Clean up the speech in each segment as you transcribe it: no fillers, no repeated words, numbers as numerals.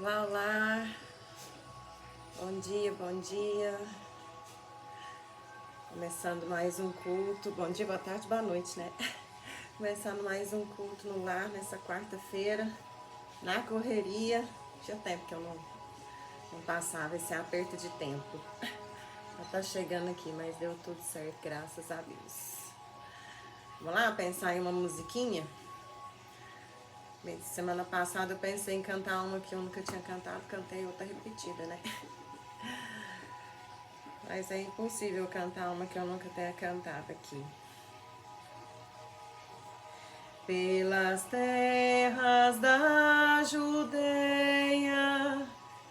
Olá, olá, bom dia, bom dia. Começando mais um culto, bom dia, boa tarde, boa noite, né? Começando mais um culto no lar nessa quarta-feira, na correria. Tinha tempo que eu não passava esse aperto de tempo. Já tá chegando aqui, mas deu tudo certo, graças a Deus. Vamos lá pensar em uma musiquinha? Semana passada eu pensei em cantar uma que eu nunca tinha cantado, cantei outra repetida, né? Mas é impossível cantar uma que eu nunca tenha cantado aqui. Pelas terras da Judeia,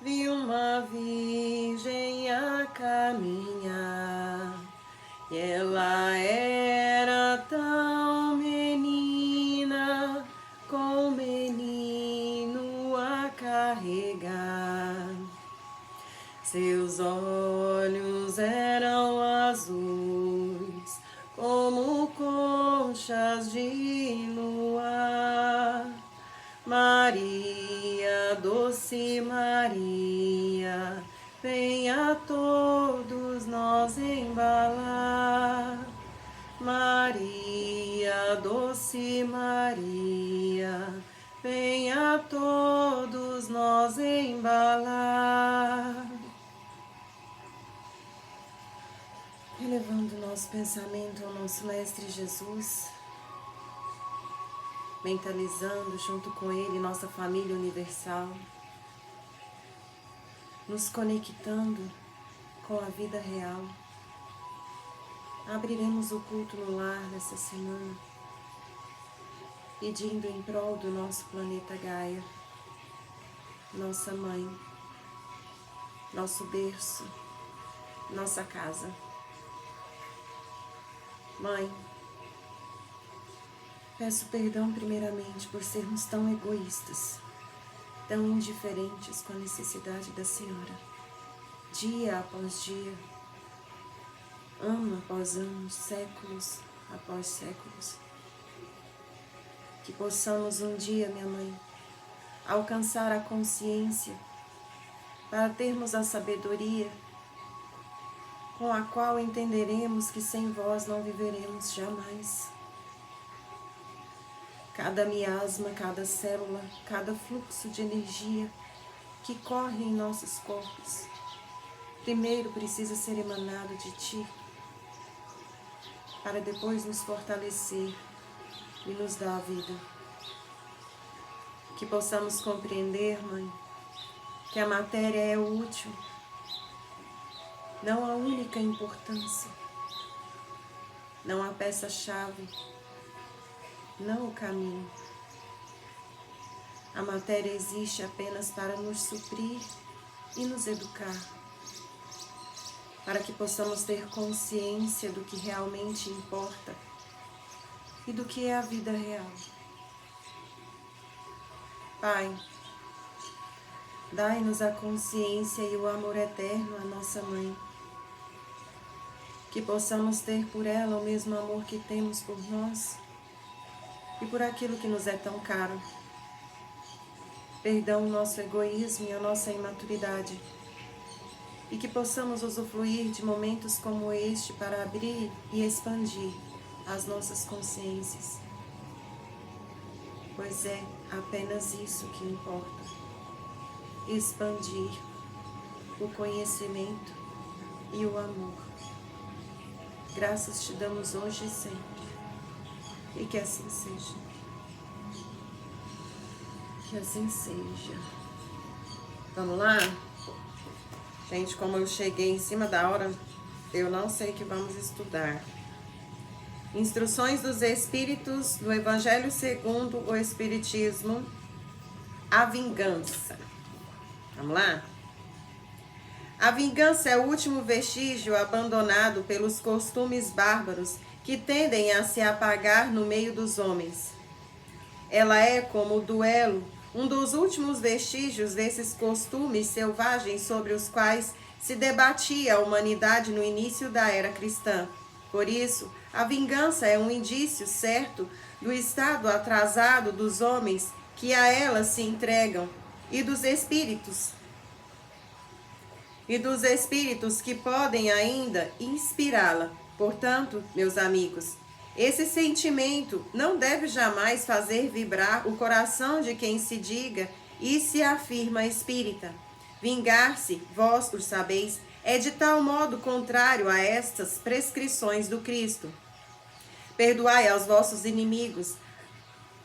vi uma virgem a caminhar, e ela era tão menina, com o menino a carregar. Seus olhos eram azuis, como conchas de luar. Maria, doce Maria, vem a todos nós embalar. Maria, doce Maria, vem a todos nós embalar. Elevando nosso pensamento ao nosso Mestre Jesus, mentalizando junto com Ele nossa família universal, nos conectando com a vida real. Abriremos o culto no lar nessa semana, pedindo em prol do nosso planeta Gaia, nossa mãe, nosso berço, nossa casa. Mãe, peço perdão primeiramente por sermos tão egoístas, tão indiferentes com a necessidade da Senhora, dia após dia, ano após ano, séculos após séculos. Que possamos um dia, minha mãe, alcançar a consciência para termos a sabedoria com a qual entenderemos que sem vós não viveremos jamais. Cada miasma, cada célula, cada fluxo de energia que corre em nossos corpos, primeiro precisa ser emanado de Ti, para depois nos fortalecer e nos dar a vida. Que possamos compreender, Mãe, que a matéria é útil, não a única importância, não a peça-chave, não o caminho. A matéria existe apenas para nos suprir e nos educar, para que possamos ter consciência do que realmente importa e do que é a vida real. Pai, dai-nos a consciência e o amor eterno à nossa mãe, que possamos ter por ela o mesmo amor que temos por nós e por aquilo que nos é tão caro. Perdão o nosso egoísmo e a nossa imaturidade, e que possamos usufruir de momentos como este para abrir e expandir as nossas consciências, pois é apenas isso que importa: expandir o conhecimento e o amor. Graças te damos hoje e sempre, e que assim seja. Que assim seja. Vamos lá? Gente, como eu cheguei em cima da hora, eu não sei o que vamos estudar. Instruções dos Espíritos do Evangelho segundo o Espiritismo, a vingança. Vamos lá? A vingança é o último vestígio abandonado pelos costumes bárbaros que tendem a se apagar no meio dos homens. Ela é, como o duelo, um dos últimos vestígios desses costumes selvagens sobre os quais se debatia a humanidade no início da era cristã. Por isso, a vingança é um indício certo do estado atrasado dos homens que a ela se entregam e dos espíritos que podem ainda inspirá-la. Portanto, meus amigos, esse sentimento não deve jamais fazer vibrar o coração de quem se diga e se afirma espírita. Vingar-se, vós o sabeis, é de tal modo contrário a estas prescrições do Cristo. Perdoai aos vossos inimigos,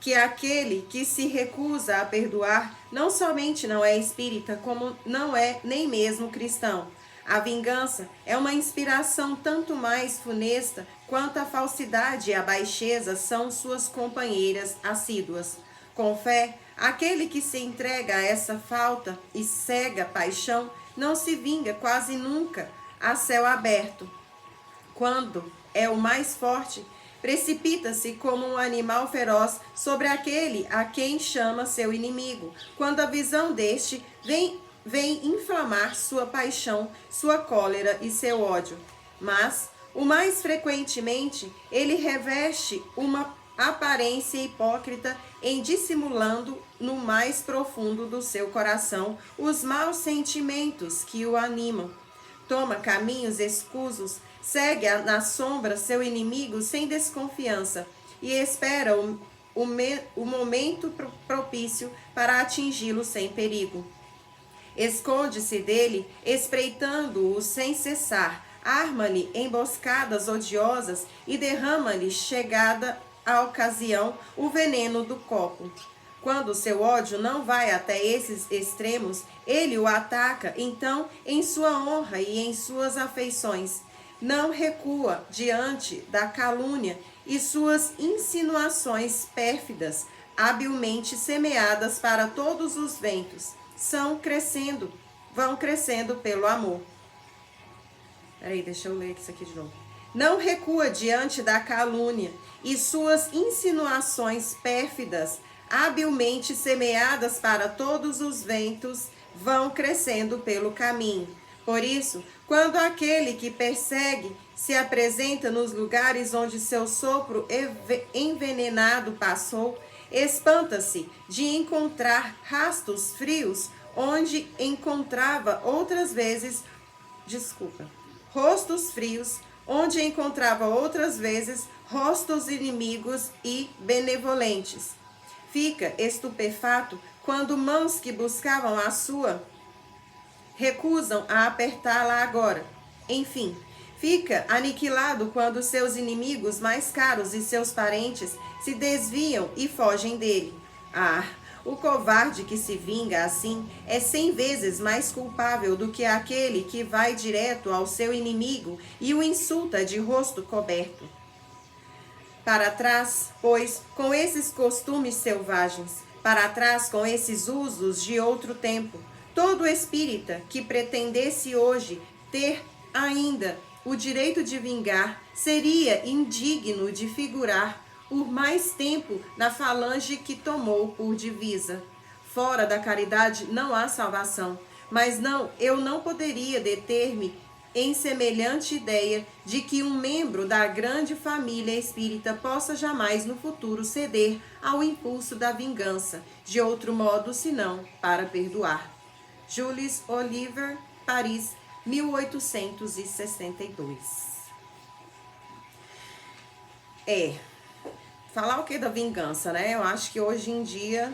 que aquele que se recusa a perdoar não somente não é espírita, como não é nem mesmo cristão. A vingança é uma inspiração tanto mais funesta quanto a falsidade e a baixeza são suas companheiras assíduas. Com fé, aquele que se entrega a essa falta e cega paixão não se vinga quase nunca a céu aberto. Quando é o mais forte, precipita-se como um animal feroz sobre aquele a quem chama seu inimigo, quando a visão deste vem inflamar sua paixão, sua cólera e seu ódio. Mas, o mais frequentemente, ele reveste uma aparência hipócrita em dissimulando no mais profundo do seu coração os maus sentimentos que o animam. Toma caminhos escusos, segue na sombra seu inimigo sem desconfiança e espera o momento propício para atingi-lo sem perigo. Esconde-se dele, espreitando-o sem cessar, arma-lhe emboscadas odiosas e derrama-lhe, chegada a ocasião, o veneno do copo. Quando seu ódio não vai até esses extremos, ele o ataca, então, em sua honra e em suas afeições. Não recua diante da calúnia e suas insinuações pérfidas, habilmente semeadas para todos os ventos, vão crescendo pelo amor. Peraí, deixa eu ler isso aqui de novo. Não recua diante da calúnia e suas insinuações pérfidas, habilmente semeadas para todos os ventos, vão crescendo pelo caminho. Por isso, quando aquele que persegue se apresenta nos lugares onde seu sopro envenenado passou, espanta-se de encontrar rostos frios onde encontrava outras vezes rostos inimigos e benevolentes. Fica estupefato quando mãos que buscavam a sua recusam a apertá-la agora. Enfim, fica aniquilado quando seus inimigos mais caros e seus parentes se desviam e fogem dele. O covarde que se vinga assim é 100 vezes mais culpável do que aquele que vai direto ao seu inimigo e o insulta de rosto coberto. Para trás, pois, com esses costumes selvagens, para trás com esses usos de outro tempo, todo espírita que pretendesse hoje ter ainda o direito de vingar seria indigno de figurar por mais tempo na falange que tomou por divisa. Fora da caridade não há salvação, mas eu não poderia deter-me em semelhante ideia de que um membro da grande família espírita possa jamais no futuro ceder ao impulso da vingança, de outro modo senão para perdoar. Jules Oliver, Paris, 1862. Falar o que da vingança, né? Eu acho que hoje em dia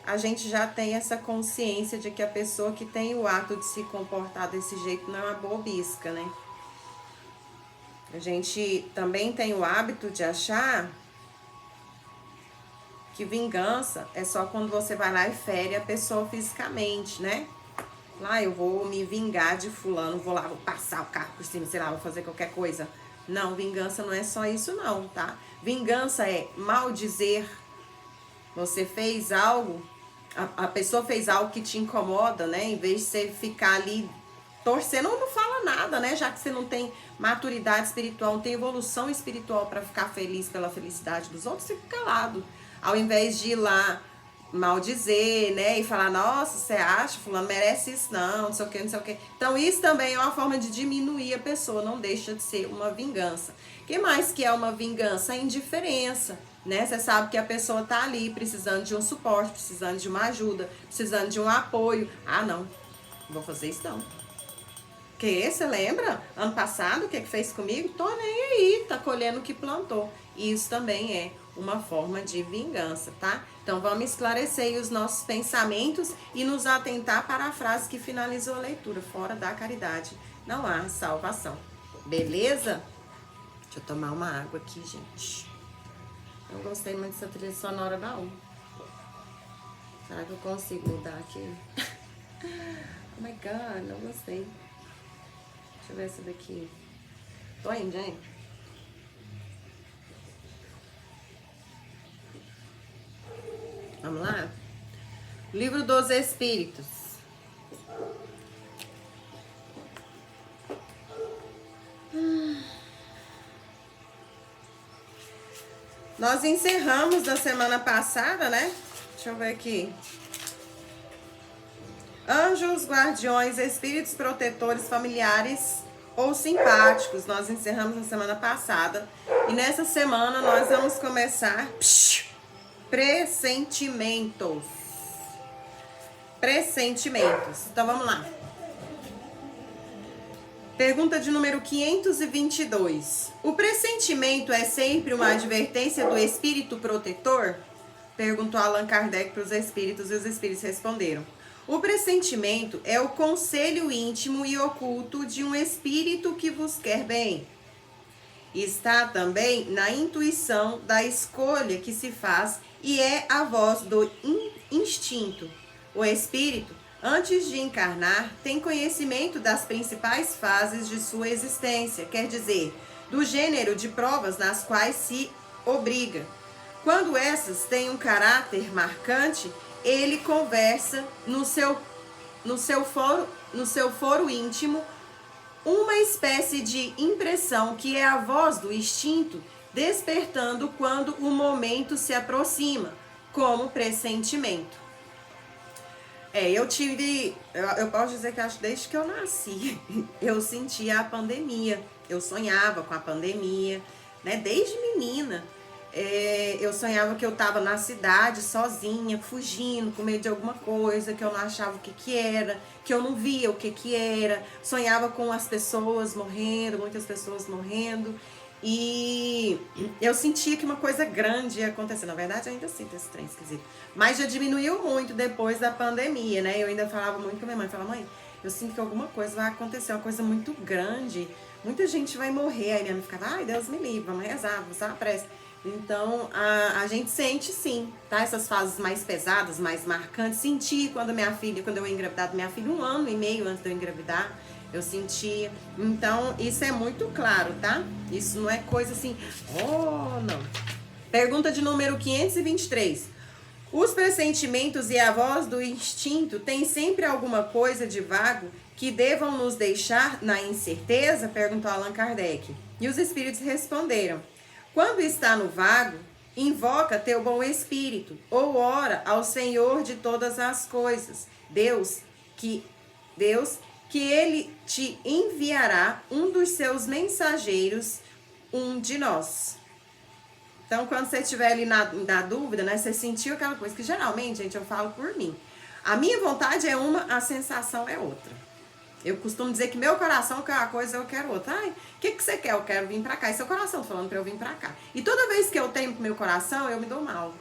a gente já tem essa consciência de que a pessoa que tem o ato de se comportar desse jeito não é uma bobisca, né? A gente também tem o hábito de achar que vingança é só quando você vai lá e fere a pessoa fisicamente, né? Lá eu vou me vingar de fulano, vou lá, vou passar o carro por cima, sei lá, vou fazer qualquer coisa. Não, vingança não é só isso não, tá? Vingança é maldizer. Você fez algo, a pessoa fez algo que te incomoda, né? Em vez de você ficar ali torcendo, não fala nada, né? Já que você não tem maturidade espiritual, não tem evolução espiritual para ficar feliz pela felicidade dos outros, você fica calado. Ao invés de ir lá maldizer, né? E falar, nossa, você acha, fulano merece isso? Não, não sei o que, não sei o que. Então, isso também é uma forma de diminuir a pessoa, não deixa de ser uma vingança. O que mais que é uma vingança? A indiferença, né? Você sabe que a pessoa tá ali precisando de um suporte, precisando de uma ajuda, precisando de um apoio. Ah, não vou fazer isso não. Que você lembra? Ano passado, o que fez comigo? Tô nem aí, tá colhendo o que plantou. Isso também é uma forma de vingança, tá? Então vamos esclarecer aí os nossos pensamentos e nos atentar para a frase que finalizou a leitura. Fora da caridade não há salvação. Beleza? Deixa eu tomar uma água aqui, gente. Não gostei muito dessa trilha sonora, não. Será que eu consigo mudar aqui? Oh my God, não gostei. Deixa eu ver essa daqui. Tô indo, gente. Vamos lá? Livro dos Espíritos. Nós encerramos da semana passada, né? Deixa eu ver aqui. Anjos, guardiões, espíritos protetores familiares ou simpáticos. Nós encerramos na semana passada. E nessa semana nós vamos começar pressentimentos. Pressentimentos. Então vamos lá. Pergunta de número 522. O pressentimento é sempre uma advertência do espírito protetor? Perguntou Allan Kardec para os espíritos e os espíritos responderam. O pressentimento é o conselho íntimo e oculto de um espírito que vos quer bem. Está também na intuição da escolha que se faz e é a voz do instinto. O espírito, antes de encarnar, tem conhecimento das principais fases de sua existência, quer dizer, do gênero de provas nas quais se obriga. Quando essas têm um caráter marcante, ele conversa no seu foro íntimo uma espécie de impressão que é a voz do instinto despertando quando o momento se aproxima, como pressentimento. Eu posso dizer que acho desde que eu nasci, eu sentia a pandemia, eu sonhava com a pandemia, né? Desde menina. Eu sonhava que eu estava na cidade sozinha, fugindo, com medo de alguma coisa, que eu não achava o que era, que eu não via o que era. Sonhava com as pessoas morrendo, muitas pessoas morrendo. E eu sentia que uma coisa grande ia acontecer. Na verdade, eu ainda sinto esse trem esquisito. Mas já diminuiu muito depois da pandemia, né? Eu ainda falava muito com a minha mãe. Falava, mãe, eu sinto que alguma coisa vai acontecer, uma coisa muito grande. Muita gente vai morrer. Aí minha mãe ficava, ai, Deus me livre, vamos rezar, vamos usar a prece. Então, a gente sente sim, tá? Essas fases mais pesadas, mais marcantes. Senti quando eu engravidar minha filha, 1 ano e meio antes de eu engravidar, eu sentia. Então, isso é muito claro, tá? Isso não é coisa assim, não. Pergunta de número 523. Os pressentimentos e a voz do instinto têm sempre alguma coisa de vago que devam nos deixar na incerteza? Perguntou Allan Kardec. E os espíritos responderam. Quando está no vago, invoca teu bom espírito, ou ora ao Senhor de todas as coisas, Deus, que ele te enviará um dos seus mensageiros, um de nós. Então, quando você estiver ali na dúvida, né, você sentiu aquela coisa, que geralmente, gente, eu falo por mim. A minha vontade é uma, a sensação é outra. Eu costumo dizer que meu coração quer uma coisa, eu quero outra. Ai, o que você quer? Eu quero vir pra cá. E seu coração falando pra eu vir pra cá. E toda vez que eu tenho meu coração, eu me dou mal.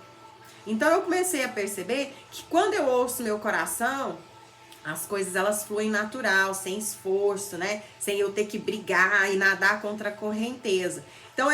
Então eu comecei a perceber que quando eu ouço meu coração, as coisas elas fluem natural, sem esforço, né? Sem eu ter que brigar e nadar contra a correnteza. Então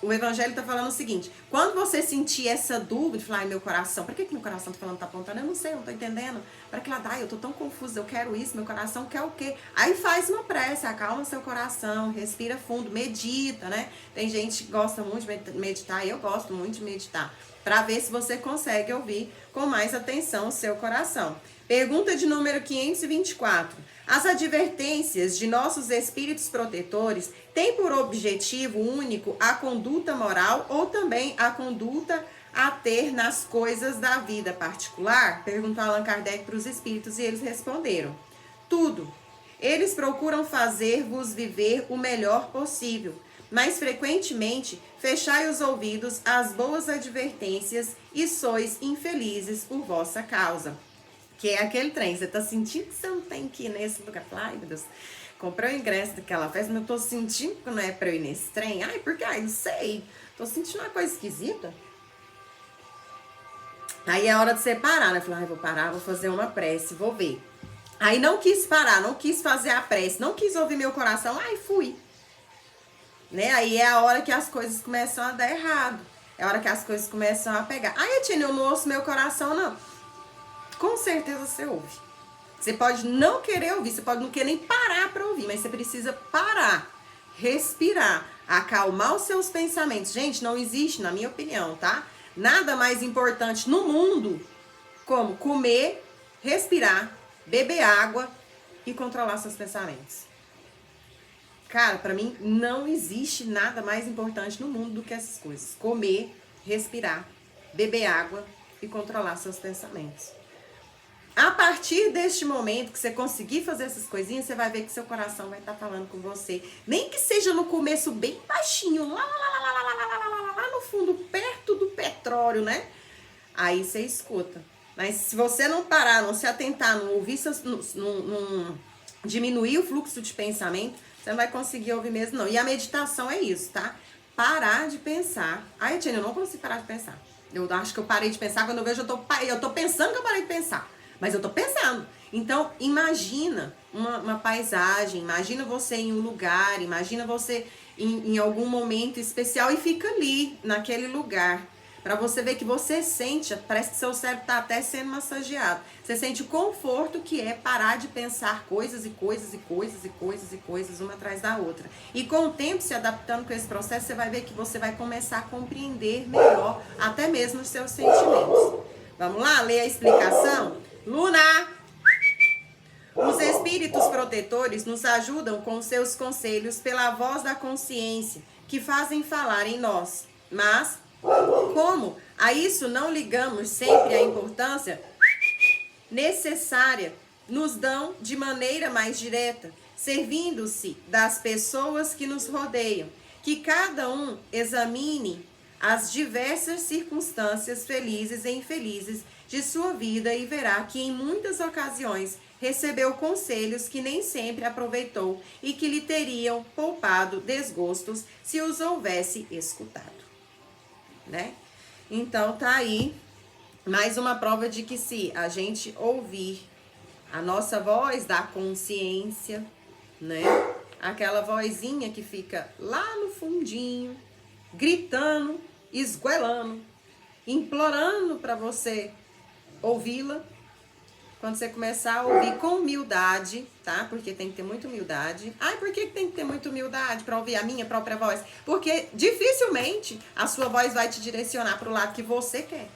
o Evangelho está falando o seguinte: quando você sentir essa dúvida, falar, ai, meu coração, para que meu coração tá falando, tá apontando? Eu não sei, eu não tô entendendo. Para que lá dá, eu tô tão confusa, eu quero isso, meu coração quer o quê? Aí faz uma prece, acalma seu coração, respira fundo, medita, né? Tem gente que gosta muito de meditar, eu gosto muito de meditar, para ver se você consegue ouvir com mais atenção o seu coração. Pergunta de número 524. As advertências de nossos espíritos protetores têm por objetivo único a conduta moral ou também a conduta a ter nas coisas da vida particular? Perguntou Allan Kardec para os espíritos e eles responderam. Tudo. Eles procuram fazer-vos viver o melhor possível. mas frequentemente fechai os ouvidos às boas advertências e sois infelizes por vossa causa. Que é aquele trem, você tá sentindo que você não tem que ir nesse lugar. Ai, meu Deus, comprei o ingresso daquela festa, mas eu tô sentindo que não é pra eu ir nesse trem. Ai, porque, não sei, tô sentindo uma coisa esquisita. Aí é hora de você parar, né? Falei, vou parar, vou fazer uma prece, vou ver. Aí não quis parar, não quis fazer a prece, não quis ouvir meu coração, fui. Né? Aí é a hora que as coisas começam a dar errado. É a hora que as coisas começam a pegar. Etienne, eu não ouço meu coração, não. Com certeza você ouve. Você pode não querer ouvir, você pode não querer nem parar para ouvir, mas você precisa parar, respirar, acalmar os seus pensamentos. Gente, não existe, na minha opinião, tá? Nada mais importante no mundo como comer, respirar, beber água e controlar seus pensamentos. Cara, pra mim não existe nada mais importante no mundo do que essas coisas. Comer, respirar, beber água e controlar seus pensamentos. A partir deste momento que você conseguir fazer essas coisinhas, você vai ver que seu coração vai estar falando com você. Nem que seja no começo bem baixinho, lá no fundo, perto do petróleo, né? Aí você escuta. Mas se você não parar, não se atentar, não ouvir, não diminuir o fluxo de pensamento, você não vai conseguir ouvir mesmo, não. E a meditação é isso, tá? Parar de pensar. Etienne, eu não consigo parar de pensar. Eu acho que eu parei de pensar quando eu vejo, eu tô pensando que eu parei de pensar. Mas eu tô pensando. Então, imagina uma paisagem, imagina você em um lugar, imagina você em algum momento especial e fica ali, naquele lugar. Pra você ver que você sente, parece que seu cérebro tá até sendo massageado. Você sente o conforto que é parar de pensar coisas e coisas e coisas e coisas e coisas uma atrás da outra. E com o tempo, se adaptando com esse processo, você vai ver que você vai começar a compreender melhor até mesmo os seus sentimentos. Vamos lá, ler a explicação? Luna! Os espíritos protetores nos ajudam com seus conselhos pela voz da consciência, que fazem falar em nós. Mas, como a isso não ligamos sempre a importância necessária, nos dão de maneira mais direta, servindo-se das pessoas que nos rodeiam, que cada um examine as diversas circunstâncias felizes e infelizes de sua vida e verá que em muitas ocasiões recebeu conselhos que nem sempre aproveitou e que lhe teriam poupado desgostos se os houvesse escutado, né? Então tá aí mais uma prova de que se a gente ouvir a nossa voz da consciência, né? Aquela vozinha que fica lá no fundinho, gritando, esguelando, implorando para você ouvi-la. Quando você começar a ouvir com humildade, tá? Porque tem que ter muita humildade. Por que tem que ter muita humildade para ouvir a minha própria voz? Porque dificilmente a sua voz vai te direcionar para o lado que você quer.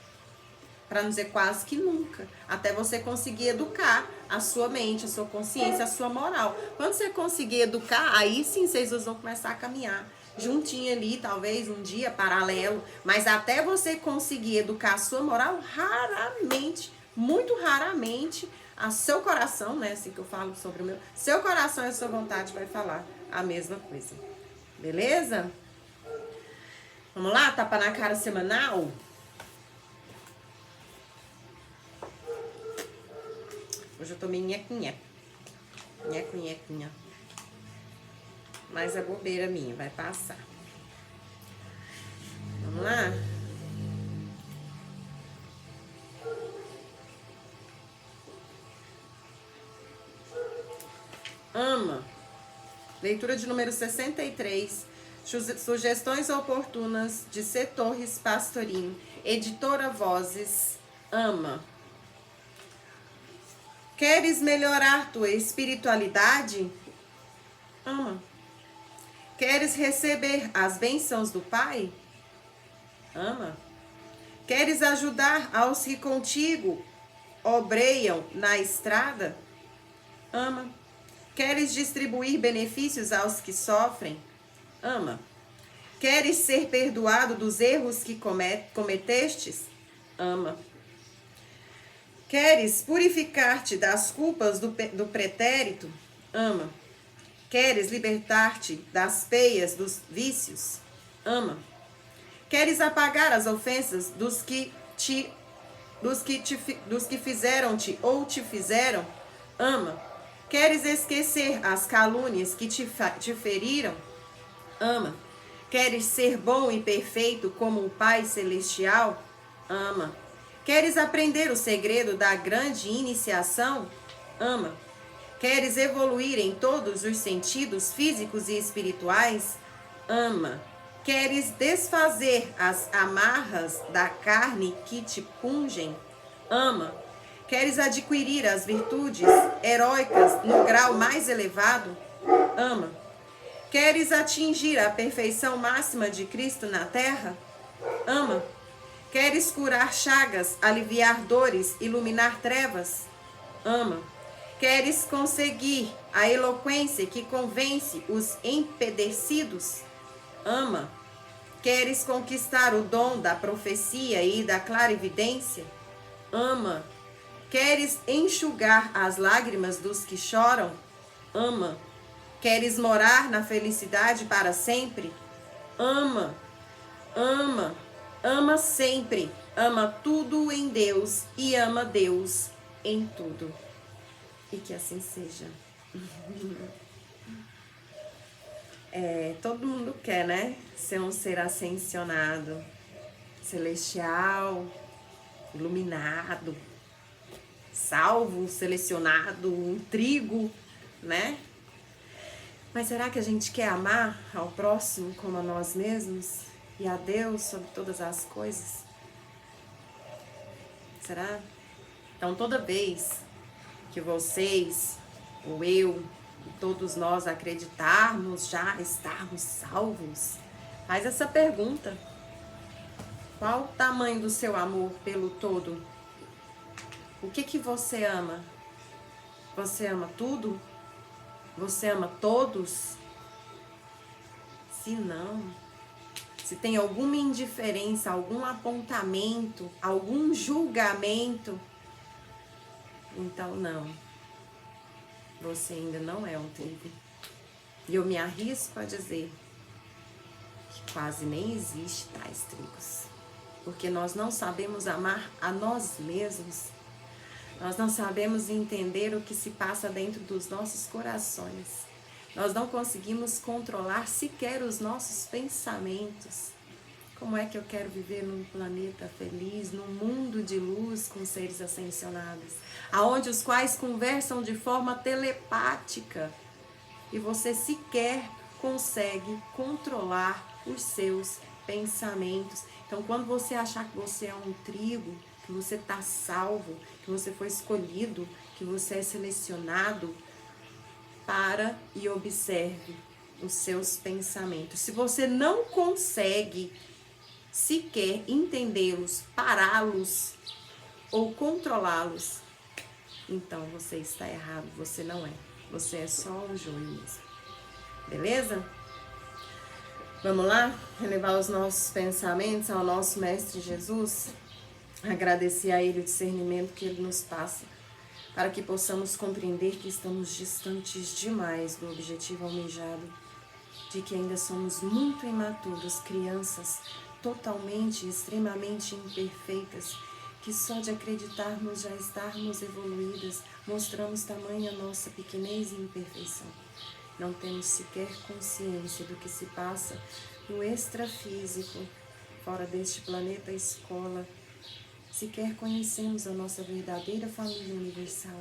Para não dizer quase que nunca. Até você conseguir educar a sua mente, a sua consciência, a sua moral. Quando você conseguir educar, aí sim vocês vão começar a caminhar juntinho ali, talvez um dia paralelo. Mas até você conseguir educar a sua moral, raramente, muito raramente, a seu coração, né? Assim que eu falo sobre o meu, seu coração e a sua vontade vai falar a mesma coisa. Beleza? Vamos lá? Tapa na cara semanal? Hoje eu tomei nhequinha. Nhequinha. Mas é bobeira minha, vai passar. Vamos lá? Ama. Leitura de número 63. Sugestões oportunas de C. Torres Pastorinho. Editora Vozes. Ama. Queres melhorar tua espiritualidade? Ama. Queres receber as bênçãos do Pai? Ama. Queres ajudar aos que contigo obreiam na estrada? Ama. Queres distribuir benefícios aos que sofrem? Ama. Queres ser perdoado dos erros que cometestes? Ama. Queres purificar-te das culpas do pretérito? Ama. Queres libertar-te das peias dos vícios? Ama. Queres apagar as ofensas dos que fizeram-te ou te fizeram? Ama. Queres esquecer as calúnias que te feriram? Ama. Queres ser bom e perfeito como o Pai Celestial? Ama. Queres aprender o segredo da grande iniciação? Ama. Queres evoluir em todos os sentidos físicos e espirituais? Ama. Queres desfazer as amarras da carne que te pungem? Ama. Queres adquirir as virtudes heróicas no grau mais elevado? Ama. Queres atingir a perfeição máxima de Cristo na terra? Ama. Queres curar chagas, aliviar dores, iluminar trevas? Ama. Queres conseguir a eloquência que convence os empedecidos? Ama. Queres conquistar o dom da profecia e da clarividência? Ama. Queres enxugar as lágrimas dos que choram? Ama. Queres morar na felicidade para sempre? Ama. Ama. Ama sempre. Ama tudo em Deus e ama Deus em tudo. E que assim seja. Todo mundo quer, né? Ser um ser ascensionado, celestial, iluminado, salvo, selecionado, um trigo, né? Mas será que a gente quer amar ao próximo como a nós mesmos e a Deus sobre todas as coisas? Será? Então, toda vez que vocês, ou eu, todos nós acreditarmos já estarmos salvos, faz essa pergunta: qual o tamanho do seu amor pelo todo? O que você ama? Você ama tudo? Você ama todos? Se não, se tem alguma indiferença, algum apontamento, algum julgamento, então não. Você ainda não é um trigo. E eu me arrisco a dizer que quase nem existe tais trigos. Porque nós não sabemos amar a nós mesmos. Nós não sabemos entender o que se passa dentro dos nossos corações. Nós não conseguimos controlar sequer os nossos pensamentos. Como é que eu quero viver num planeta feliz, num mundo de luz com seres ascensionados, aonde os quais conversam de forma telepática e você sequer consegue controlar os seus pensamentos. Então, quando você achar que você é um trigo, que você está salvo, que você foi escolhido, que você é selecionado, para e observe os seus pensamentos. Se você não consegue sequer entendê-los, pará-los ou controlá-los, então você está errado, você não é. Você é só um joio mesmo. Beleza? Vamos lá? Relevar os nossos pensamentos ao nosso Mestre Jesus? Agradecer a Ele o discernimento que Ele nos passa, para que possamos compreender que estamos distantes demais do objetivo almejado, de que ainda somos muito imaturos, crianças totalmente e extremamente imperfeitas, que só de acreditarmos já estarmos evoluídas, mostramos tamanha nossa pequenez e imperfeição. Não temos sequer consciência do que se passa no extrafísico, fora deste planeta escola. Sequer conhecemos a nossa verdadeira família universal.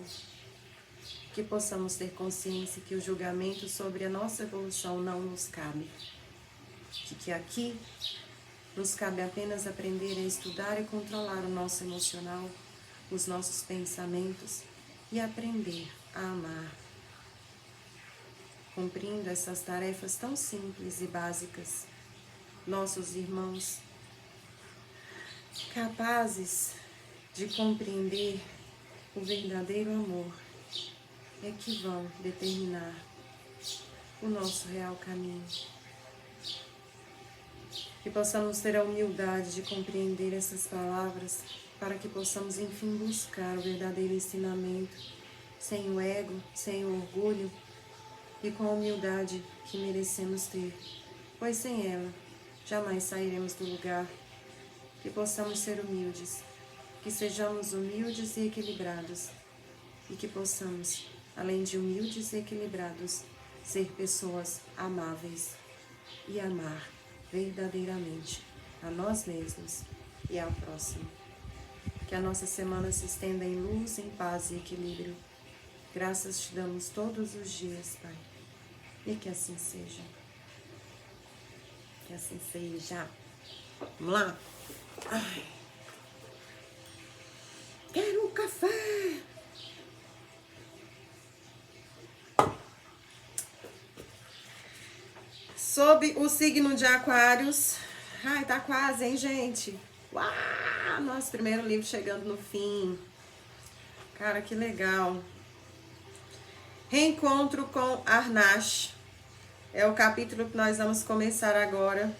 Que possamos ter consciência que o julgamento sobre a nossa evolução não nos cabe. Que aqui nos cabe apenas aprender a estudar e controlar o nosso emocional, os nossos pensamentos e aprender a amar. Cumprindo essas tarefas tão simples e básicas, nossos irmãos, capazes de compreender o verdadeiro amor, é que vão determinar o nosso real caminho. Que possamos ter a humildade de compreender essas palavras, para que possamos enfim buscar o verdadeiro ensinamento, sem o ego, sem o orgulho, e com a humildade que merecemos ter, pois sem ela jamais sairemos do lugar. Que possamos ser humildes, que sejamos humildes e equilibrados, e que possamos, além de humildes e equilibrados, ser pessoas amáveis e amar verdadeiramente a nós mesmos e ao próximo. Que a nossa semana se estenda em luz, em paz e equilíbrio. Graças te damos todos os dias, Pai. E que assim seja. Que assim seja. Vamos lá? Ai. Quero um café. Sob o signo de Aquários. Ai, tá quase, hein, gente? Uau! Nosso primeiro livro chegando no fim. Cara, que legal. Reencontro com Arnash. É o capítulo que nós vamos começar agora.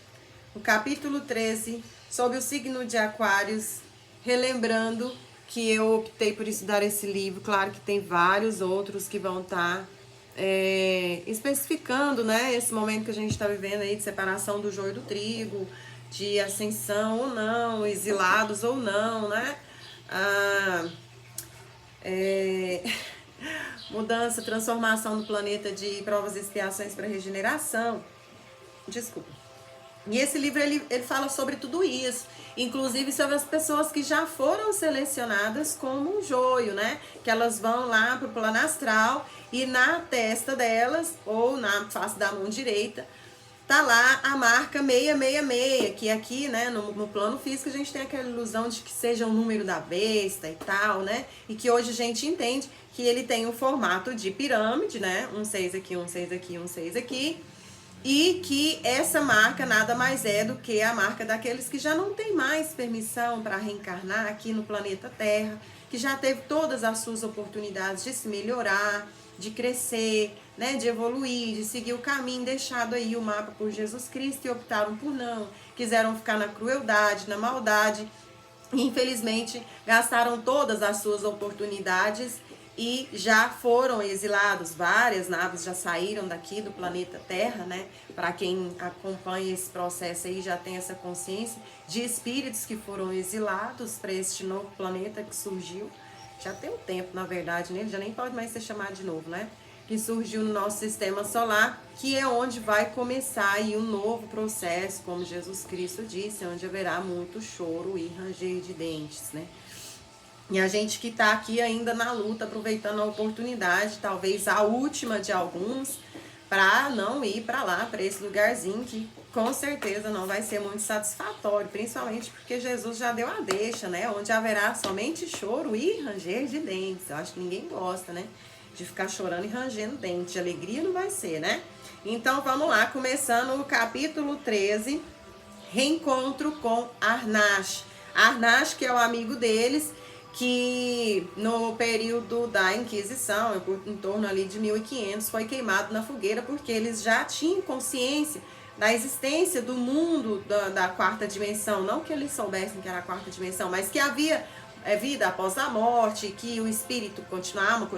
O capítulo 13, sobre o signo de Aquários. Relembrando que eu optei por estudar esse livro. Claro que tem vários outros que vão estar especificando, né, esse momento que a gente está vivendo aí de separação do joio do trigo, de ascensão ou não, exilados ou não, né? Mudança, transformação do planeta de provas e expiações para regeneração. Desculpa. E esse livro, ele fala sobre tudo isso. Inclusive sobre as pessoas que já foram selecionadas como um joio, né? Que elas vão lá pro plano astral e na testa delas, ou na face da mão direita, tá lá a marca 666, que aqui, né, no plano físico, a gente tem aquela ilusão de que seja o número da besta e tal, né? E que hoje a gente entende que ele tem um formato de pirâmide, né? Um 6 aqui, um 6 aqui, um 6 aqui. E que essa marca nada mais é do que a marca daqueles que já não tem mais permissão para reencarnar aqui no planeta Terra, que já teve todas as suas oportunidades de se melhorar, de crescer, né, de evoluir, de seguir o caminho deixado aí o mapa por Jesus Cristo e optaram por não, quiseram ficar na crueldade, na maldade, e infelizmente gastaram todas as suas oportunidades e já foram exilados. Várias naves já saíram daqui do planeta Terra, né? Para quem acompanha esse processo aí já tem essa consciência de espíritos que foram exilados para este novo planeta que surgiu. Já tem um tempo, na verdade, né? Ele já nem pode mais ser chamado de novo, né? Que surgiu no nosso sistema solar, que é onde vai começar aí um novo processo, como Jesus Cristo disse, onde haverá muito choro e ranger de dentes, né? E a gente que está aqui ainda na luta, aproveitando a oportunidade, talvez a última de alguns, para não ir para lá, para esse lugarzinho que com certeza não vai ser muito satisfatório, principalmente porque Jesus já deu a deixa, né? Onde haverá somente choro e ranger de dentes. Eu acho que ninguém gosta, né? De ficar chorando e rangendo dente. De alegria não vai ser, né? Então vamos lá, começando o capítulo 13, reencontro com Arnash. Arnash, que é o amigo deles, que no período da Inquisição, em torno ali de 1500, foi queimado na fogueira porque eles já tinham consciência da existência do mundo da quarta dimensão. Não que eles soubessem que era a quarta dimensão, mas que havia vida após a morte, que o espírito continuava,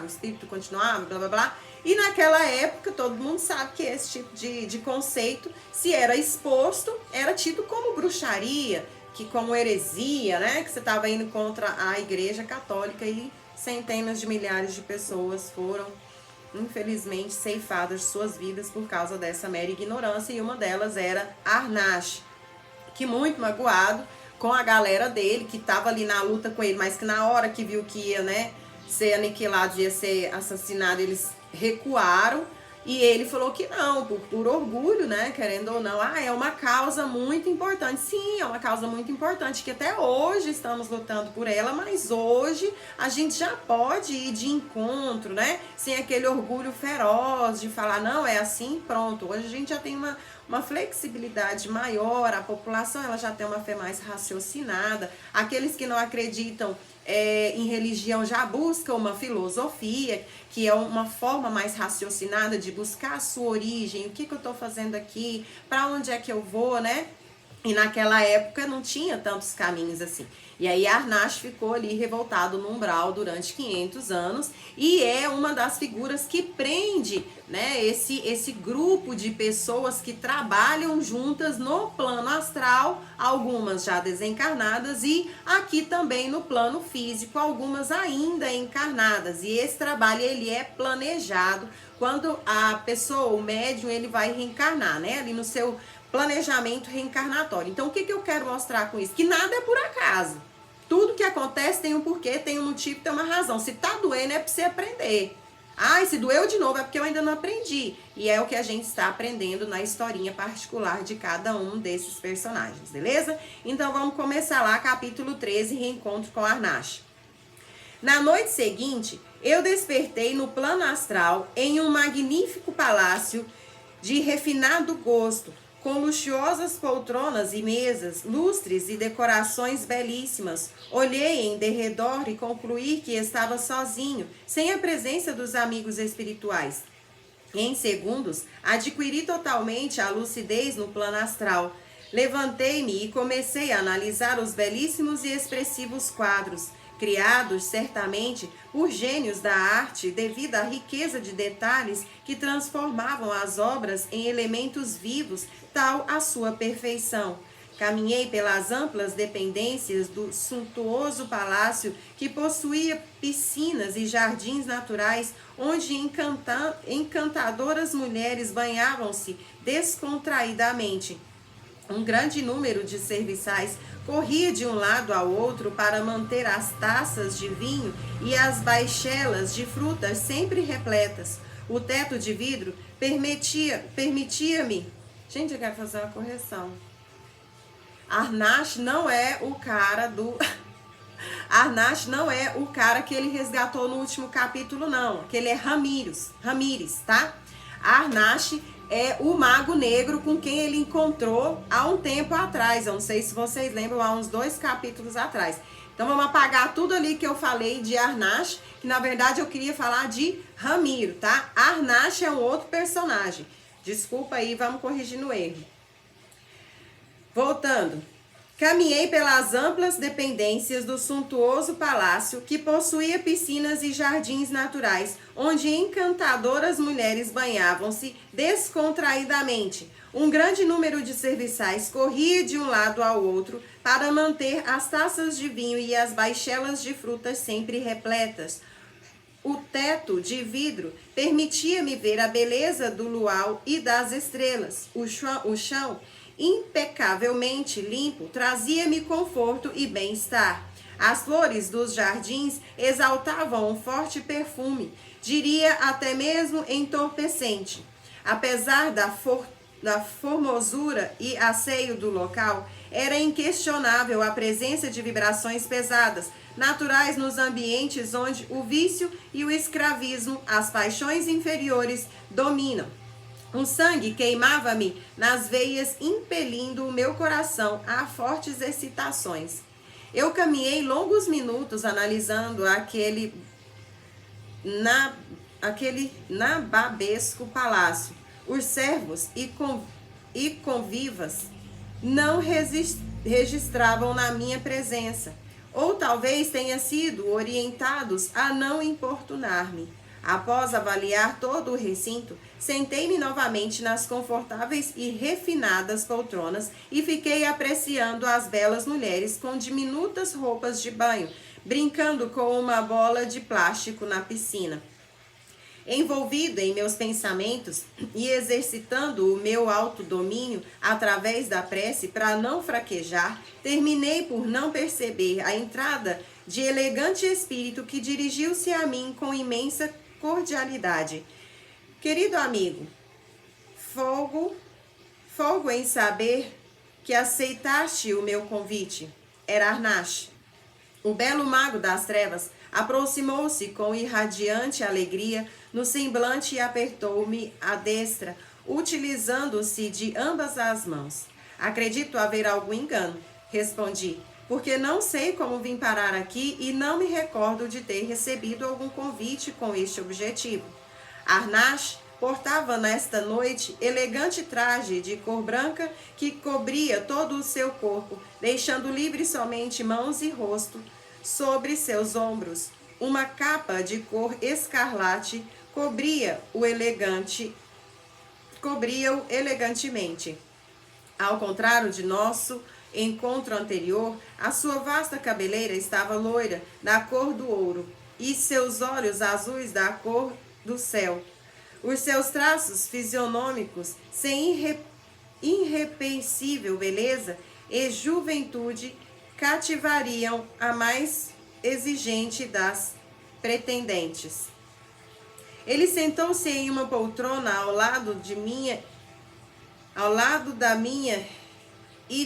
o espírito continuava, blá blá blá. E naquela época, todo mundo sabe que esse tipo de conceito, se era exposto, era tido como bruxaria, que como heresia, né? Que você estava indo contra a Igreja Católica e centenas de milhares de pessoas foram, infelizmente, ceifadas de suas vidas por causa dessa mera ignorância. E uma delas era Arnash, que muito magoado com a galera dele, que estava ali na luta com ele, mas que na hora que viu que ia, né, ser aniquilado, ia ser assassinado, eles recuaram. E ele falou que não, por orgulho, né, querendo ou não, é uma causa muito importante. Sim, é uma causa muito importante, que até hoje estamos lutando por ela, mas hoje a gente já pode ir de encontro, né, sem aquele orgulho feroz de falar, não, é assim, pronto. Hoje a gente já tem uma flexibilidade maior, a população ela já tem uma fé mais raciocinada, aqueles que não acreditam em religião já buscam uma filosofia, que é uma forma mais raciocinada de buscar a sua origem, o que eu estou fazendo aqui, para onde é que eu vou, né? E naquela época não tinha tantos caminhos assim. E aí Arnash ficou ali revoltado no umbral durante 500 anos e é uma das figuras que prende, né, esse grupo de pessoas que trabalham juntas no plano astral, algumas já desencarnadas e aqui também no plano físico, algumas ainda encarnadas. E esse trabalho ele é planejado quando a pessoa, o médium, ele vai reencarnar, né, ali no seu planejamento reencarnatório. Então, o que eu quero mostrar com isso? Que nada é por acaso. Tudo que acontece tem um porquê, tem um motivo, tem uma razão. Se tá doendo é pra você aprender. Ah, e se doeu de novo é porque eu ainda não aprendi. E é o que a gente está aprendendo na historinha particular de cada um desses personagens, beleza? Então, vamos começar lá, capítulo 13, Reencontro com Arnash. Na noite seguinte, eu despertei no plano astral em um magnífico palácio de refinado gosto, com luxuosas poltronas e mesas, lustres e decorações belíssimas. Olhei em derredor e concluí que estava sozinho, sem a presença dos amigos espirituais. Em segundos, adquiri totalmente a lucidez no plano astral. Levantei-me e comecei a analisar os belíssimos e expressivos quadros, criados certamente por gênios da arte devido à riqueza de detalhes que transformavam as obras em elementos vivos, tal a sua perfeição. Caminhei pelas amplas dependências do suntuoso palácio que possuía piscinas e jardins naturais onde encantadoras mulheres banhavam-se descontraidamente. Um grande número de serviçais corria de um lado ao outro para manter as taças de vinho e as baixelas de frutas sempre repletas. O teto de vidro permitia-me... Gente, eu quero fazer uma correção. Arnash não é o cara do... Arnash não é o cara que ele resgatou no último capítulo, não. Que ele é Ramírez, tá? Arnash é o mago negro com quem ele encontrou há um tempo atrás. Eu não sei se vocês lembram, há uns 2 capítulos atrás. Então vamos apagar tudo ali que eu falei de Arnash, que na verdade eu queria falar de Ramiro, tá? Arnash é um outro personagem. Desculpa aí, vamos corrigir no erro. Voltando. Caminhei pelas amplas dependências do suntuoso palácio que possuía piscinas e jardins naturais, onde encantadoras mulheres banhavam-se descontraidamente. Um grande número de serviçais corria de um lado ao outro para manter as taças de vinho e as baixelas de frutas sempre repletas. O teto de vidro permitia-me ver a beleza do luau e das estrelas. O chão impecavelmente limpo, trazia-me conforto e bem-estar. As flores dos jardins exaltavam um forte perfume, diria até mesmo entorpecente. Apesar da formosura e asseio do local, era inquestionável a presença de vibrações pesadas, naturais nos ambientes onde o vício e o escravismo, as paixões inferiores, dominam. Um sangue queimava-me nas veias, impelindo o meu coração a fortes excitações. Eu caminhei longos minutos analisando aquele nababesco palácio. Os servos e convivas não registravam na minha presença, ou talvez tenha sido orientados a não importunar-me. Após avaliar todo o recinto, sentei-me novamente nas confortáveis e refinadas poltronas e fiquei apreciando as belas mulheres com diminutas roupas de banho, brincando com uma bola de plástico na piscina. Envolvido em meus pensamentos e exercitando o meu autodomínio através da prece para não fraquejar, terminei por não perceber a entrada de elegante espírito que dirigiu-se a mim com imensa cordialidade. Querido amigo, folgo em saber que aceitaste o meu convite. Era Arnash. O belo mago das trevas aproximou-se com irradiante alegria no semblante e apertou-me a destra, utilizando-se de ambas as mãos. Acredito haver algum engano, respondi, porque não sei como vim parar aqui e não me recordo de ter recebido algum convite com este objetivo. Arnash portava nesta noite elegante traje de cor branca que cobria todo o seu corpo, deixando livre somente mãos e rosto. Sobre seus ombros, uma capa de cor escarlate cobria-o elegantemente. Ao contrário de nosso encontro anterior, a sua vasta cabeleira estava loira, da cor do ouro, e seus olhos azuis da cor do céu. Os seus traços fisionômicos, sem irrepreensível beleza e juventude, cativariam a mais exigente das pretendentes. Ele sentou-se em uma poltrona ao lado da minha e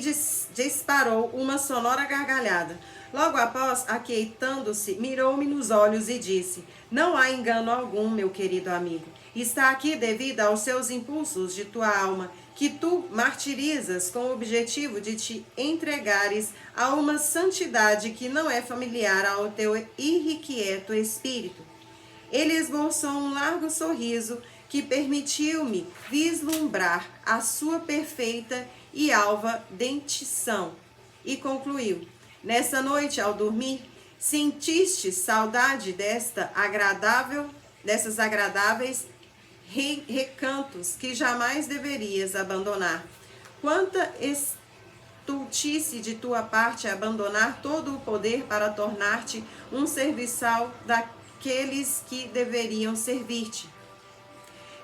disparou uma sonora gargalhada. Logo após, aquietando-se, mirou-me nos olhos e disse: não há engano algum, meu querido amigo. Está aqui devido aos seus impulsos de tua alma, que tu martirizas com o objetivo de te entregares a uma santidade que não é familiar ao teu irrequieto espírito. Ele esboçou um largo sorriso que permitiu-me vislumbrar a sua perfeita e alva dentição, e concluiu: nessa noite, ao dormir, sentiste saudade dessas agradáveis recantos que jamais deverias abandonar. Quanta estultice de tua parte abandonar todo o poder para tornar-te um serviçal daqueles que deveriam servir-te.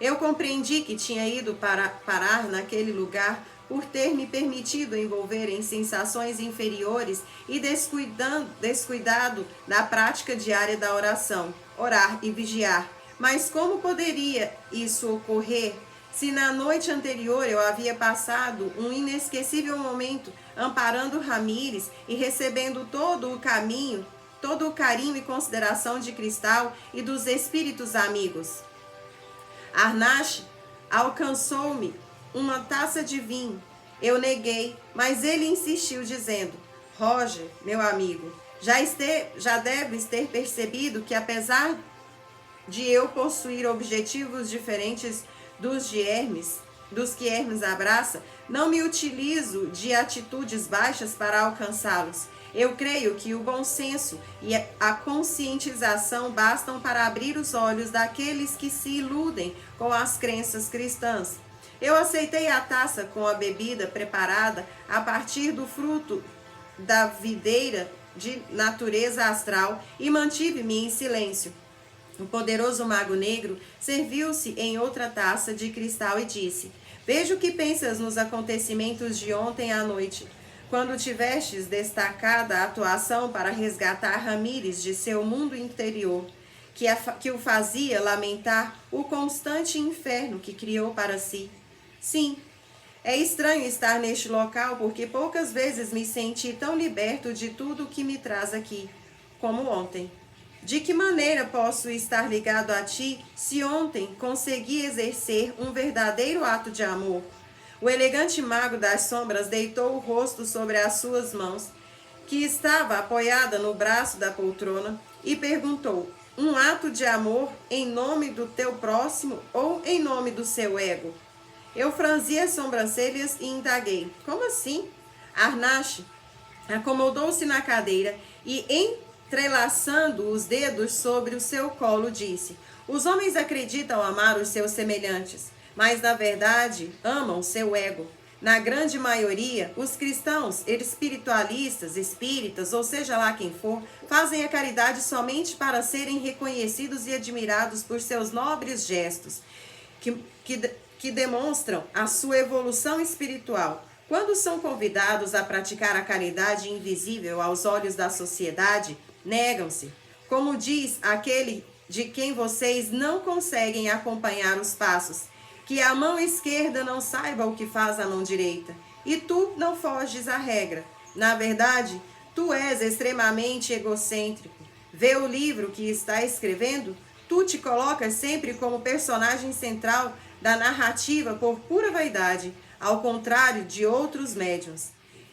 Eu compreendi que tinha ido parar naquele lugar por ter me permitido envolver em sensações inferiores e descuidado da prática diária da oração, orar e vigiar. Mas como poderia isso ocorrer se na noite anterior eu havia passado um inesquecível momento amparando Ramírez e recebendo todo o carinho e consideração de Cristal e dos espíritos amigos? Arnache alcançou-me uma taça de vinho. Eu neguei, mas ele insistiu, dizendo: Roger, meu amigo, já deves ter percebido que, apesar de eu possuir objetivos diferentes dos que Hermes abraça, não me utilizo de atitudes baixas para alcançá-los. Eu creio que o bom senso e a conscientização bastam para abrir os olhos daqueles que se iludem com as crenças cristãs. Eu aceitei a taça com a bebida preparada a partir do fruto da videira de natureza astral e mantive-me em silêncio. O poderoso mago negro serviu-se em outra taça de cristal e disse: vejo que pensas nos acontecimentos de ontem à noite, quando tivestes destacada atuação para resgatar Ramírez de seu mundo interior, que o fazia lamentar o constante inferno que criou para si. Sim, é estranho estar neste local, porque poucas vezes me senti tão liberto de tudo o que me traz aqui, como ontem. De que maneira posso estar ligado a ti se ontem consegui exercer um verdadeiro ato de amor? O elegante mago das sombras deitou o rosto sobre as suas mãos, que estava apoiada no braço da poltrona, e perguntou: um ato de amor em nome do teu próximo ou em nome do seu ego? Eu franzi as sobrancelhas e indaguei: como assim? Arnache acomodou-se na cadeira e, entrelaçando os dedos sobre o seu colo, disse: os homens acreditam amar os seus semelhantes, mas na verdade amam seu ego. Na grande maioria, os cristãos, espiritualistas, espíritas, ou seja lá quem for, fazem a caridade somente para serem reconhecidos e admirados por seus nobres gestos, que demonstram a sua evolução espiritual. Quando são convidados a praticar a caridade invisível aos olhos da sociedade, negam-se. Como diz aquele de quem vocês não conseguem acompanhar os passos, que a mão esquerda não saiba o que faz a mão direita, e tu não foges à regra. Na verdade, tu és extremamente egocêntrico. Vê o livro que está escrevendo? Tu te colocas sempre como personagem central da narrativa por pura vaidade, ao contrário de outros médiuns.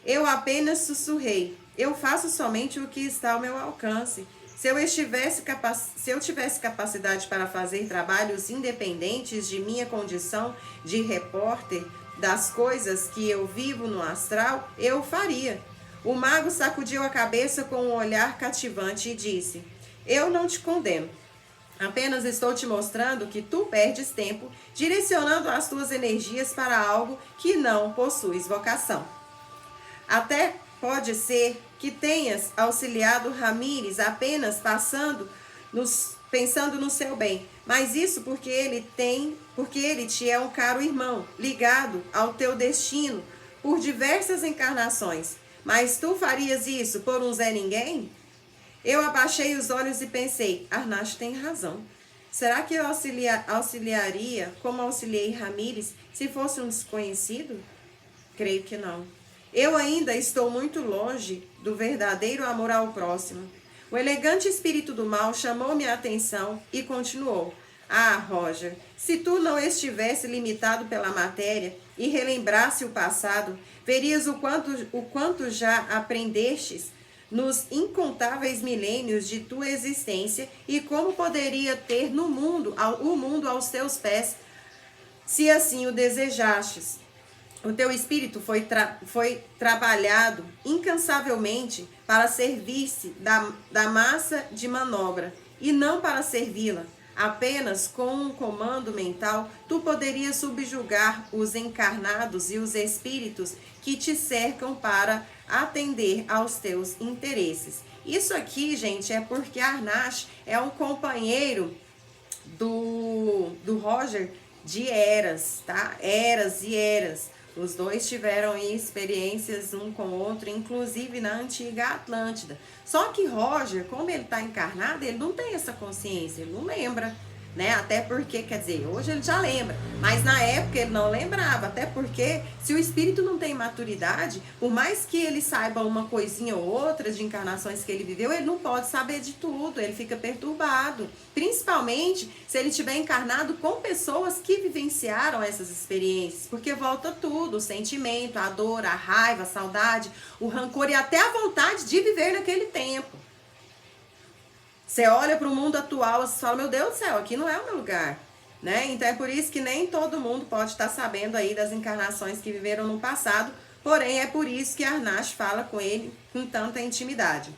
Eu apenas sussurrei: eu faço somente o que está ao meu alcance. Se eu tivesse capacidade para fazer trabalhos independentes de minha condição de repórter das coisas que eu vivo no astral, eu faria. O mago sacudiu a cabeça com um olhar cativante e disse: eu não te condeno. Apenas estou te mostrando que tu perdes tempo direcionando as tuas energias para algo que não possuis vocação. Até pode ser que tenhas auxiliado Ramírez apenas pensando no seu bem, mas isso porque ele te é um caro irmão, ligado ao teu destino por diversas encarnações. Mas tu farias isso por um Zé Ninguém? Eu abaixei os olhos e pensei, Arnash tem razão. Será que eu auxiliaria como auxiliei Ramírez se fosse um desconhecido? Creio que não. Eu ainda estou muito longe do verdadeiro amor ao próximo. O elegante espírito do mal chamou-me a atenção e continuou. Ah, Roger, se tu não estivesse limitado pela matéria e relembrasse o passado, verias o quanto já aprendestes nos incontáveis milênios de tua existência e como poderia ter o mundo aos teus pés, se assim o desejastes. O teu espírito foi trabalhado incansavelmente para servir-se da massa de manobra e não para servi-la. Apenas com um comando mental, tu poderias subjugar os encarnados e os espíritos que te cercam para atender aos teus interesses. Isso aqui, gente, é porque Arnash é um companheiro do Roger de eras, tá? Eras e eras. Os dois tiveram experiências um com o outro, inclusive na antiga Atlântida. Só que Roger, como ele está encarnado, ele não tem essa consciência, ele não lembra, né? Até porque, quer dizer, hoje ele já lembra, mas na época ele não lembrava, até porque se o espírito não tem maturidade, por mais que ele saiba uma coisinha ou outra de encarnações que ele viveu, ele não pode saber de tudo, ele fica perturbado, principalmente se ele estiver encarnado com pessoas que vivenciaram essas experiências, porque volta tudo, o sentimento, a dor, a raiva, a saudade, o rancor e até a vontade de viver naquele tempo. Você olha para o mundo atual e fala, meu Deus do céu, aqui não é o meu lugar, né? Então é por isso que nem todo mundo pode estar sabendo aí das encarnações que viveram no passado, porém é por isso que Arnash fala com ele com tanta intimidade.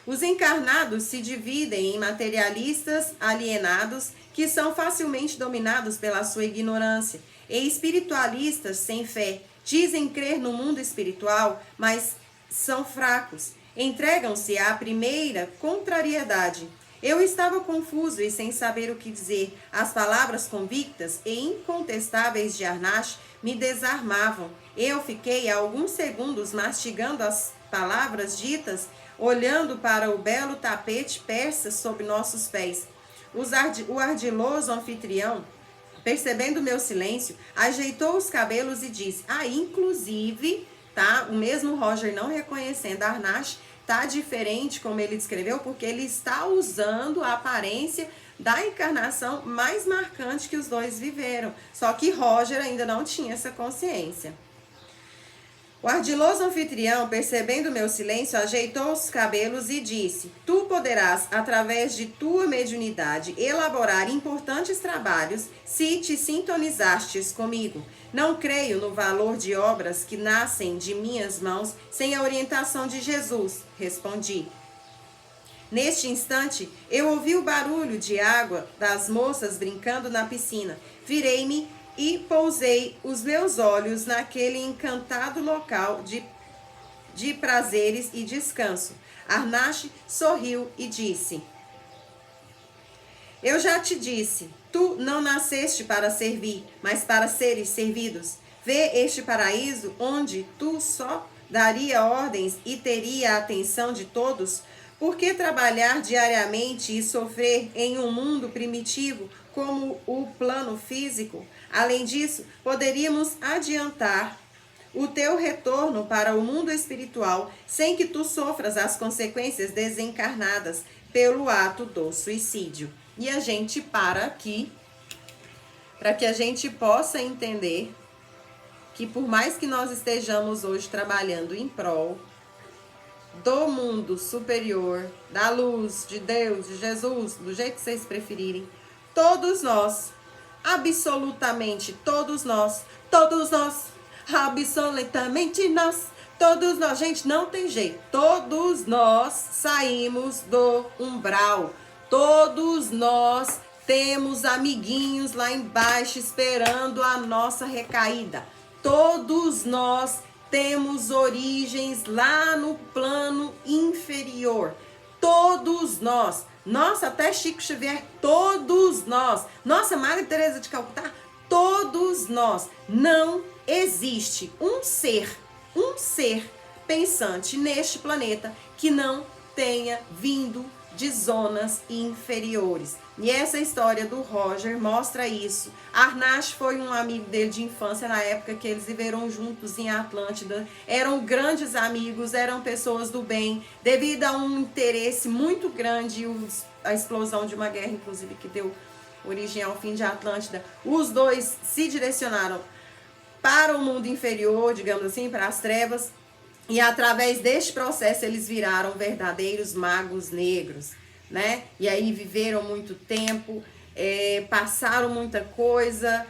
Os encarnados se dividem em materialistas alienados, que são facilmente dominados pela sua ignorância, e espiritualistas sem fé, dizem crer no mundo espiritual, mas são fracos. Entregam-se à primeira contrariedade. Eu estava confuso e sem saber o que dizer. As palavras convictas e incontestáveis de Arnash me desarmavam. Eu fiquei alguns segundos mastigando as palavras ditas, olhando para o belo tapete persa sob nossos pés. O ardiloso anfitrião, percebendo meu silêncio, ajeitou os cabelos e disse, inclusive, tá? O mesmo Roger não reconhecendo Arnash, tá diferente como ele descreveu, porque ele está usando a aparência da encarnação mais marcante que os dois viveram. Só que Roger ainda não tinha essa consciência. O ardiloso anfitrião, percebendo meu silêncio, ajeitou os cabelos e disse, tu poderás, através de tua mediunidade, elaborar importantes trabalhos se te sintonizastes comigo. Não creio no valor de obras que nascem de minhas mãos sem a orientação de Jesus, respondi. Neste instante, eu ouvi o barulho de água das moças brincando na piscina. Virei-me e pousei os meus olhos naquele encantado local de prazeres e descanso. Arnash sorriu e disse, eu já te disse, tu não nasceste para servir, mas para seres servidos. Vê este paraíso onde tu só daria ordens e teria a atenção de todos? Por que trabalhar diariamente e sofrer em um mundo primitivo como o plano físico? Além disso, poderíamos adiantar o teu retorno para o mundo espiritual sem que tu sofras as consequências desencarnadas pelo ato do suicídio. E a gente para aqui para que a gente possa entender que por mais que nós estejamos hoje trabalhando em prol, do mundo superior, da luz, de Deus, de Jesus, do jeito que vocês preferirem, todos nós, absolutamente todos nós, absolutamente nós, todos nós, gente, não tem jeito, todos nós saímos do umbral, todos nós temos amiguinhos lá embaixo esperando a nossa recaída, todos nós temos origens lá no plano inferior. Todos nós. Nossa, até Chico Xavier, todos nós. Nossa, Maria Teresa de Calcutá, todos nós. Não existe um ser pensante neste planeta que não tenha vindo de zonas inferiores. E essa história do Roger mostra isso. Arnash foi um amigo dele de infância na época que eles viveram juntos em Atlântida. Eram grandes amigos, eram pessoas do bem. Devido a um interesse muito grande, a explosão de uma guerra, inclusive, que deu origem ao fim de Atlântida, os dois se direcionaram para o mundo inferior, digamos assim, para as trevas. E através deste processo eles viraram verdadeiros magos negros, né? E aí viveram muito tempo, passaram muita coisa,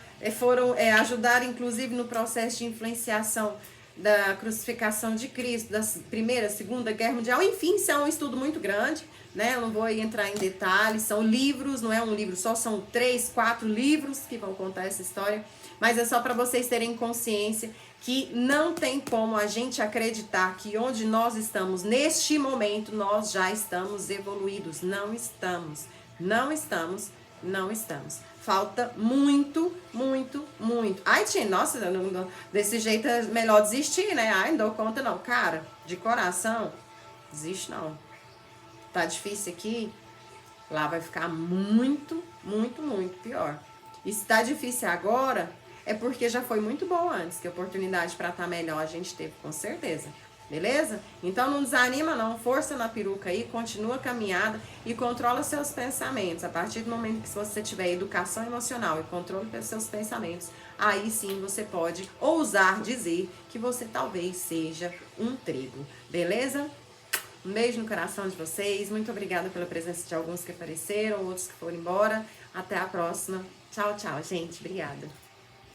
ajudaram inclusive no processo de influenciação da crucificação de Cristo, da Primeira, Segunda Guerra Mundial. Enfim, isso é um estudo muito grande, né? Eu não vou entrar em detalhes, são livros, não é um livro só, são 3, 4 livros que vão contar essa história. Mas é só para vocês terem consciência que não tem como a gente acreditar que onde nós estamos neste momento, nós já estamos evoluídos. Não estamos, não estamos, não estamos. Falta muito, muito, muito. Ai, tia, nossa, desse jeito é melhor desistir, né? Ai, não dou conta não. Cara, de coração, desiste não. Tá difícil aqui, lá vai ficar muito, muito, muito pior. E se tá difícil agora, é porque já foi muito bom antes, que a oportunidade para estar melhor a gente teve, com certeza. Beleza? Então não desanima não, força na peruca aí, continua a caminhada e controla seus pensamentos. A partir do momento que você tiver educação emocional e controle dos seus pensamentos, aí sim você pode ousar dizer que você talvez seja um trigo. Beleza? Um beijo no coração de vocês. Muito obrigada pela presença de alguns que apareceram, outros que foram embora. Até a próxima. Tchau, tchau, gente. Obrigada.